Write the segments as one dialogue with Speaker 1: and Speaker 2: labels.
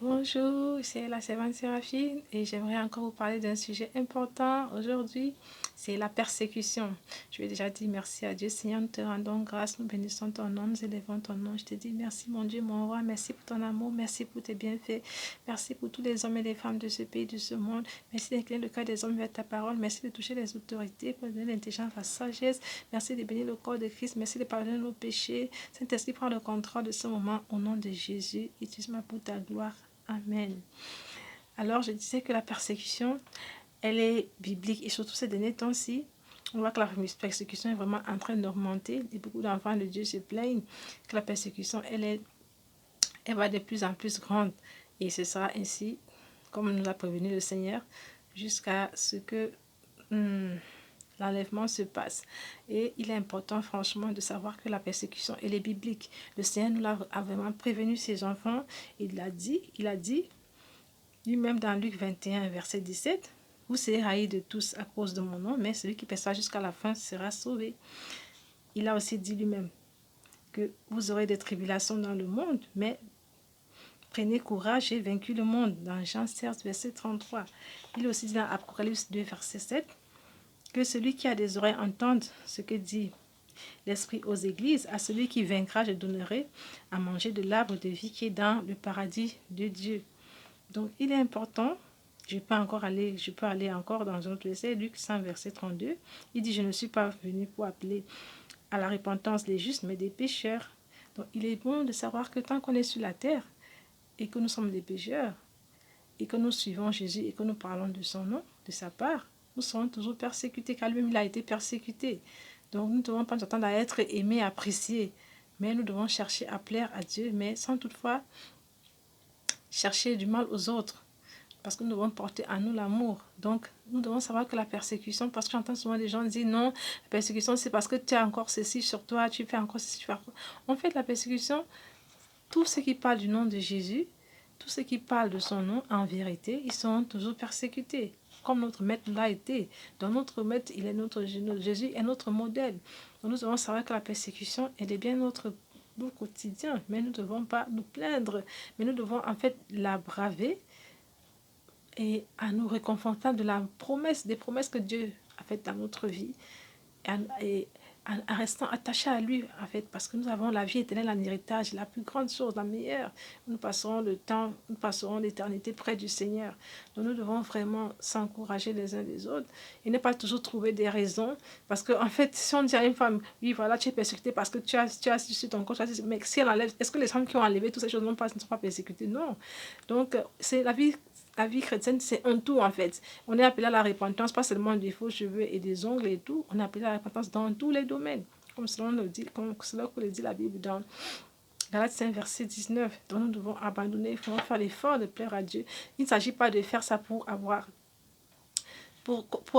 Speaker 1: Bonjour, c'est la servante Séraphine et j'aimerais encore vous parler d'un sujet important aujourd'hui, c'est la persécution. Je lui ai déjà dit merci à Dieu, Seigneur, nous te rendons grâce, nous bénissons ton nom, nous élevons ton nom. Je te dis merci mon Dieu, mon roi, merci pour ton amour, merci pour tes bienfaits, merci pour tous les hommes et les femmes de ce pays, de ce monde. Merci d'incliner le cœur des hommes vers ta parole, merci de toucher les autorités, pour donner l'intelligence, la sagesse, merci de bénir le corps de Christ, merci de pardonner nos péchés. Saint-Esprit, prend le contrôle de ce moment au nom de Jésus, utilise-moi pour ta gloire. Amen. Alors, je disais que la persécution, elle est biblique et surtout ces derniers temps-ci, on voit que la persécution est vraiment en train d'augmenter et beaucoup d'enfants de Dieu se plaignent que la persécution, elle va de plus en plus grande et ce sera ainsi, comme nous a prévenu le Seigneur, jusqu'à ce que l'enlèvement se passe. Et il est important, franchement, de savoir que la persécution, elle est biblique. Le Seigneur nous a vraiment prévenu ses enfants. Il a dit lui-même dans Luc 21, verset 17, « Vous serez haïs de tous à cause de mon nom, mais celui qui passera jusqu'à la fin sera sauvé. » Il a aussi dit lui-même que vous aurez des tribulations dans le monde, mais prenez courage, j'ai vaincu le monde, dans Jean 16, verset 33. Il a aussi dit dans Apocalypse 2, verset 7, que celui qui a des oreilles entende ce que dit l'Esprit aux églises. À celui qui vaincra, je donnerai à manger de l'arbre de vie qui est dans le paradis de Dieu. Donc, il est important, je peux aller encore dans un autre verset, Luc 5, verset 32. Il dit, je ne suis pas venu pour appeler à la repentance les justes, mais des pécheurs. Donc, il est bon de savoir que tant qu'on est sur la terre et que nous sommes des pécheurs et que nous suivons Jésus et que nous parlons de son nom, de sa part, nous serons toujours persécutés, car lui-même il a été persécuté. Donc nous ne devons pas nous attendre à être aimés, appréciés, mais nous devons chercher à plaire à Dieu, mais sans toutefois chercher du mal aux autres, parce que nous devons porter à nous l'amour. Donc nous devons savoir que la persécution, parce que j'entends souvent des gens dire non, la persécution c'est parce que tu as encore ceci sur toi, tu fais encore ceci, tu fais encore... En fait, la persécution, tous ceux qui parlent du nom de Jésus, tous ceux qui parlent de son nom, en vérité, ils sont toujours persécutés, comme notre maître l'a été. Donc notre maître, il est notre Jésus est notre modèle. Donc nous devons savoir que la persécution, elle est bien notre quotidien, mais nous ne devons pas nous plaindre, mais nous devons en fait la braver et à nous réconforter de la promesse, des promesses que Dieu a faites dans notre vie, et en restant attachés à lui, en fait, parce que nous avons la vie éternelle en héritage, la plus grande chose, la meilleure. Nous passerons le temps, nous passerons l'éternité près du Seigneur. Donc nous devons vraiment s'encourager les uns les autres et ne pas toujours trouver des raisons. Parce que, en fait, si on dit à une femme, oui, voilà, tu es persécutée parce que tu as sur ton corps, mais si elle enlève, est-ce que les femmes qui ont enlevé toutes ces choses ne sont pas persécutées? Non. Donc, c'est la vie. La vie chrétienne, c'est un tout en fait. On est appelé à la repentance, pas seulement des faux cheveux et des ongles et tout. On est appelé à la repentance dans tous les domaines. Comme cela que le dit la Bible dans Galates 5, verset 19. Donc nous devons abandonner, il faut faire l'effort de plaire à Dieu. Il ne s'agit pas de faire ça pour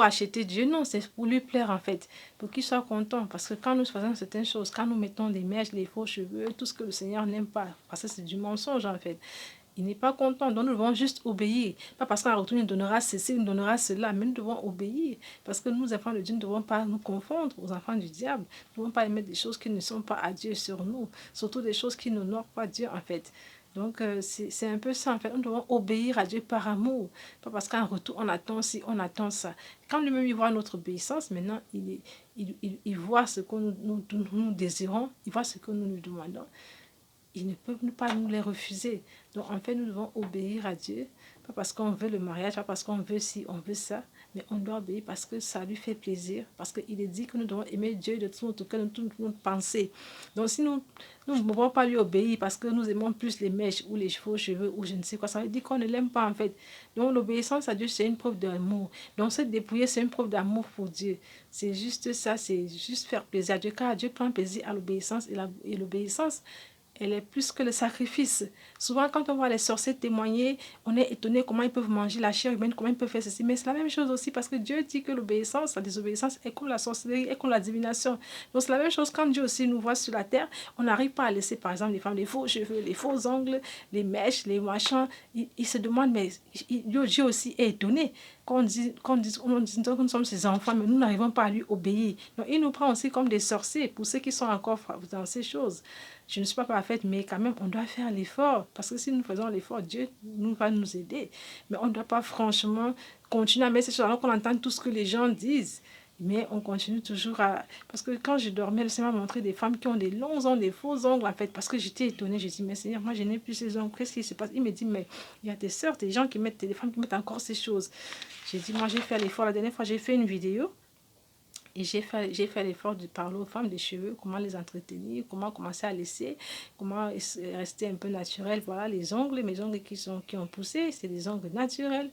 Speaker 1: acheter Dieu, non, c'est pour lui plaire en fait, pour qu'il soit content. Parce que quand nous faisons certaines choses, quand nous mettons des mèches, des faux cheveux, tout ce que le Seigneur n'aime pas, parce que c'est du mensonge en fait, il n'est pas content. Donc nous devons juste obéir. Pas parce qu'en retour, il nous donnera ceci, il nous donnera cela, mais nous devons obéir. Parce que nous, enfants de Dieu, ne devons pas nous confondre aux enfants du diable. Nous ne devons pas émettre des choses qui ne sont pas à Dieu sur nous. Surtout des choses qui n'honorent pas Dieu, en fait. Donc, c'est un peu ça, en fait. Nous devons obéir à Dieu par amour. Pas parce qu'en retour, on attend ci, on attend ça. Quand lui-même, il voit notre obéissance, maintenant, il voit ce que nous désirons, il voit ce que nous nous demandons. Ils ne peuvent pas nous les refuser. Donc, en fait, nous devons obéir à Dieu. Pas parce qu'on veut le mariage, pas parce qu'on veut ci, on veut ça. Mais on doit obéir parce que ça lui fait plaisir. Parce qu'il est dit que nous devons aimer Dieu de tout notre cœur, de toute notre pensée. Donc, si nous ne pouvons pas lui obéir parce que nous aimons plus les mèches ou les faux cheveux ou je ne sais quoi, ça veut dire qu'on ne l'aime pas en fait. Donc, l'obéissance à Dieu, c'est une preuve d'amour. Donc, se dépouiller, c'est une preuve d'amour pour Dieu. C'est juste ça, c'est juste faire plaisir à Dieu. Car Dieu prend plaisir à l'obéissance et l'obéissance, elle est plus que le sacrifice. Souvent, quand on voit les sorciers témoigner, on est étonné comment ils peuvent manger la chair humaine, comment ils peuvent faire ceci. Mais c'est la même chose aussi parce que Dieu dit que l'obéissance, la désobéissance est comme la sorcellerie, est comme la divination. Donc c'est la même chose quand Dieu aussi nous voit sur la terre. On n'arrive pas à laisser par exemple les femmes les faux cheveux, les faux ongles, les mèches, les machins. Il se demande, mais Dieu aussi est étonné. on dit que nous sommes ses enfants, mais nous n'arrivons pas à lui obéir. Donc, il nous prend aussi comme des sorciers pour ceux qui sont encore dans ces choses. Je ne suis pas parfaite, mais quand même, on doit faire l'effort. Parce que si nous faisons l'effort, Dieu va nous aider. Mais on ne doit pas franchement continuer à mettre ces choses alors qu'on entend tout ce que les gens disent. Mais on continue toujours à... Parce que quand je dormais, le Seigneur m'a montré des femmes qui ont des longs ongles, des faux ongles, en fait. Parce que j'étais étonnée. Je dis, mais Seigneur, moi, je n'ai plus ces ongles. Qu'est-ce qui se passe? Il me dit, mais il y a des sœurs, des gens qui mettent, des femmes qui mettent encore ces choses. J'ai dit, moi, j'ai fait l'effort. La dernière fois, j'ai fait une vidéo. Et j'ai fait l'effort de parler aux femmes des cheveux, comment les entretenir, comment commencer à laisser, comment rester un peu naturel. Voilà les ongles, mes ongles qui ont poussé, c'est des ongles naturels.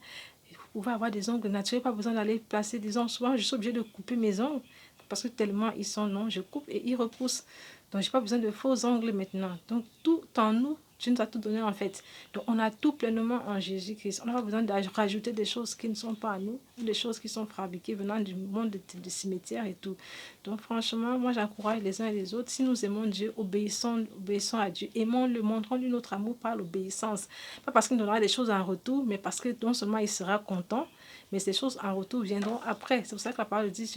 Speaker 1: Vous pouvez avoir des ongles naturels, pas besoin d'aller placer des ongles. Souvent, je suis obligée de couper mes ongles parce que tellement ils sont longs, je coupe et ils repoussent. Donc, je n'ai pas besoin de faux ongles maintenant. Donc, tout en nous, Dieu nous a tout donné en fait. Donc, on a tout pleinement en Jésus-Christ. On n'a pas besoin de rajouter des choses qui ne sont pas à nous, ou des choses qui sont fabriquées venant du monde des cimetières et tout. Donc, franchement, moi, j'encourage les uns et les autres. Si nous aimons Dieu, obéissons à Dieu. Aimons-le, montrons-lui notre amour par l'obéissance. Pas parce qu'il nous donnera des choses en retour, mais parce que non seulement il sera content, mais ces choses en retour viendront après. C'est pour ça que la parole dit,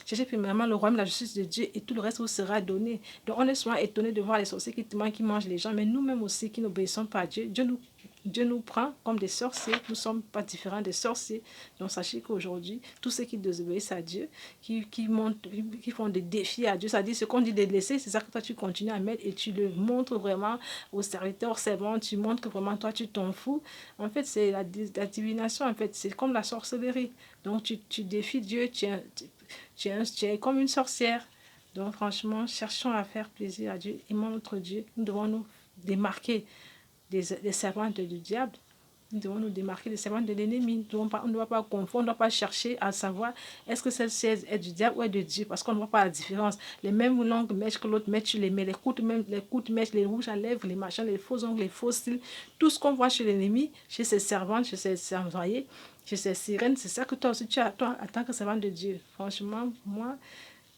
Speaker 1: cherchez premièrement le royaume, la justice de Dieu et tout le reste vous sera donné. Donc on est souvent étonné de voir les sorciers qui mangent les gens, mais nous-mêmes aussi qui n'obéissons pas à Dieu, Dieu nous prend comme des sorciers. Nous ne sommes pas différents des sorciers. Donc sachez qu'aujourd'hui, tous ceux qui désobéissent à Dieu, qui font des défis à Dieu, c'est-à-dire ce qu'on dit de laisser, c'est ça que toi tu continues à mettre et tu le montres vraiment aux serviteurs servants, tu montres que vraiment toi tu t'en fous. En fait, c'est la divination, en fait, c'est comme la sorcellerie. Donc tu défies Dieu, tu es comme une sorcière. Donc franchement, cherchons à faire plaisir à Dieu, aimons notre Dieu. Nous devons nous démarquer des servantes du diable. Nous devons nous démarquer des servantes de l'ennemi. On ne doit pas confondre, on ne doit pas chercher à savoir est-ce que celle-ci est du diable ou est de Dieu, parce qu'on ne voit pas la différence. Les mêmes longues mèches que l'autre met, tu les mets, les courtes mèches, les rouges à lèvres, les machins, les faux ongles, les faux cils, tout ce qu'on voit chez l'ennemi, chez ses servantes, chez ses employés, chez ses sirènes, c'est ça que toi aussi tu as, toi, en tant que servante de Dieu. Franchement, moi,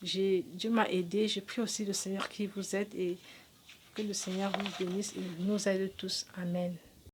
Speaker 1: Dieu m'a aidé. Je prie aussi le Seigneur qui vous aide et que le Seigneur vous bénisse et nous aide tous. Amen.